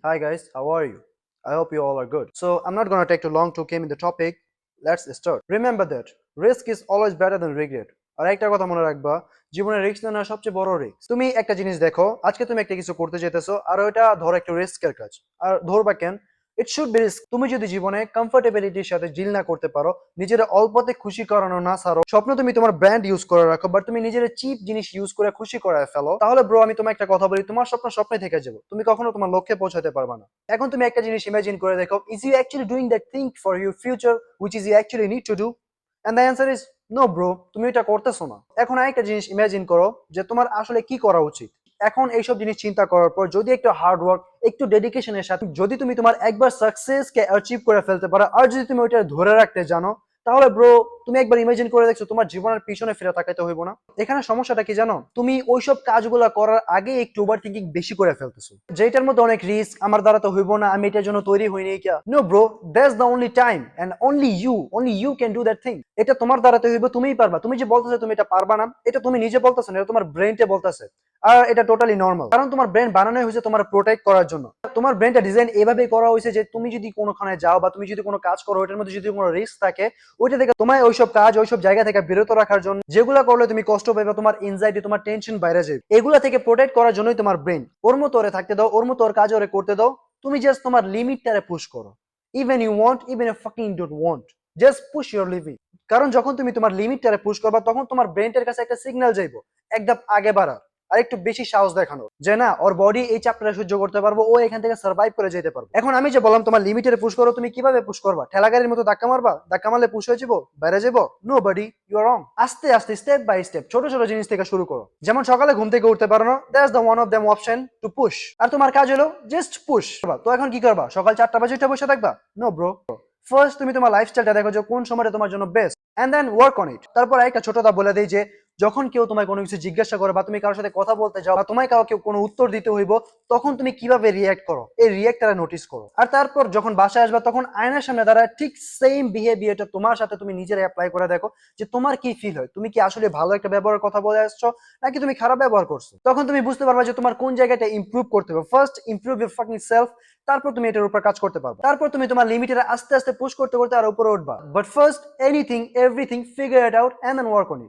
Hi guys, how are you? I hope you all are good. So I'm not gonna take too long to came in the topic. Let's start. Remember that risk is always better than regret. আর একটা কথা মনে রাখবা, জীবনে risk নেওয়া সবচেয়ে বড় risk. তুমি একটা জিনিস দেখো, আজকে তুমি একটা কিছু করতে যেতেছো আর ওটা ধরো একটা রিস্কের কাজ। আর ধরবা কেন? It should be risk. তুমি যদি জীবনে কমফোর্টেবিলিটির সাথে ডিল না করতে পারো, নিজের অল্পতে খুশি করানো না ছাড়ো, স্বপ্ন তুমি তোমার ব্র্যান্ড ইউজ করে রাখো, বাট তুমি নিজের চিপ জিনিস ইউজ করে খুশি করায় ফেলো, তাহলে ব্রো আমি তোমাকে একটা কথা বলি, তোমার স্বপ্ন স্বপ্নে থেকে যাবো, তুমি কখনো তোমার লক্ষ্যে পৌঁছাতে পারবে না। এখন তুমি একটা জিনিস ইমাজিন করে দেখো, is you actually doing that thing for your future which is you actually need to do? And the answer is no bro, তুমি এটা করতেছো না। এখন আরেকটা জিনিস ইমাজিন করো যে তোমার আসলে কি করা উচিত। এখন এইসব জিনিস চিন্তা করার পর যদি একটু হার্ড ওয়ার্ক, একটু ডেডিকেশনের সাথে যদি তুমি তোমার একবার সাকসেস কে অ্যাচিভ করে ফেলতে পারো, আর যদি তুমি ওইটা ধরে রাখতে জানো, তাহলে ব্রো তুমি একবার ইমাজিন করে দেখছো তোমার জীবনের পিছনে ফিরে তাকাইতে হইব না। এখানে সমস্যাটা কি জানো, তুমি ওইসব কাজগুলো করার আগে একটু ওভার থিঙ্কিং বেশি করে ফেলতেছো, যেটার মধ্যে অনেক রিস্ক, আমার দ্বারা তো হইব না, আমি এটার জন্য তৈরি হইনি কিয়া। No bro, that's the only time and only you can do that thing. এটা তোমার দ্বারা তো হইব, তুমিই পারবা। তুমি যে বলতেছো তুমি এটা পারবা না, এটা তুমি নিজে বলতেছো না, এটা তোমার ব্রেনটে বলতেছে। আর এটা টোটালি নর্মাল, কারণ তোমার ব্রেন বানানো হয়েছে তোমার প্রোটেক্ট করার জন্য। তোমার ব্রেনটা ডিজাইন এভাবেই করা হয়েছে যে তুমি যদি কোনোখানে যাও বা তুমি যদি কোনো কাজ করো, ওইটার মধ্যে যদি কোনো রিস্ক থাকে, ওইটা থেকে তোমায় ওইসব কাজ ওইসব জায়গা থেকে বিরত রাখার জন্য, যেগুলো করলে তুমি কষ্ট পাবে, তোমার এনজাইটি তোমার টেনশন বাইরে যাবে, এগুলা থেকে প্রোটেক্ট করার জন্যই তোমার ব্রেন। ওর মতো ওরে থাকতে দাও, ওর মতো ওর কাজ ওরে করতে দাও। তুমি জাস্ট তোমার লিমিটটারে পুশ করো। Even you want, even you fucking don't want, just push your limit. কারণ যখন তুমি তোমার লিমিটটারে পুশ করবা, তখন তোমার ব্রেনটার কাছে একটা সিগন্যাল যাইবো এক ধাপ আগে বাড়া, আর একটু বেশি সাহস দেখানো, যে না ওর বডি এই চাপটা সহ্য করতে পারবো, ও এখান থেকে সার্ভাইভ করে যেতে পারবে। এখন আমি যে বললাম তোমার লিমিটের পুশ করো, তুমি কিভাবে পুশ করবা? ঠেলা গাড়ির মতো ধাক্কা মারবা? ধাক্কা মারলে পুশ হয়ে যাবো, বাইরে যাবো? নো বাডি, ইউ আর রং। আস্তে আস্তে, স্টেপ বাই স্টেপ, ছোট ছোট জিনিস থেকে শুরু করো। যেমন সকালে ঘুম থেকে উঠতে পারো না, that's the one of them option to push. আর তোমার কাজ হলো জাস্ট পুশ। তো এখন কি করবা? সকাল 4টা বাজে উঠে বসে থাকবা? নো ব্রো, ফার্স্ট তুমি তোমার লাইফস্টাইলটা দেখো যে কোন সময়টা তোমার জন্য best, and then work on it. তারপর একটা ছোটটা বলে দেই যে যখন কেউ তোমায় কোনো কিছু জিজ্ঞাসা করে বা তুমি কারোর সাথে কথা বলতে যাও বা তোমায় কাউকে কোনো উত্তর দিতে হইব, তখন তুমি কিভাবে রিয়্যাক্ট করো, এই রিয়্যাক্টটা নোটিস করো। আর তারপর যখন বাসায় আসবা, তখন আয়নার সামনে দাঁড়ায় ঠিক সেম বিহেভিয়ারটা তোমার সাথে তুমি নিজের অ্যাপ্লাই করে দেখো যে তোমার কি ফিল হয়, তুমি কি আসলে ভালো একটা ব্যবহারের কথা বলে আসছো নাকি তুমি খারাপ ব্যবহার করছো। তখন তুমি বুঝতে পারবা যে তোমার কোন জায়গাটা ইমপ্রুভ করতে হবে। First improve your fucking self, তারপর তুমি এটার উপর কাজ করতে পারবে, তারপর তুমি তোমার লিমিটের আস্তে আস্তে পুশ করতে করতে আর উপরে উঠবা। But first anything everything figure it out and then work on it.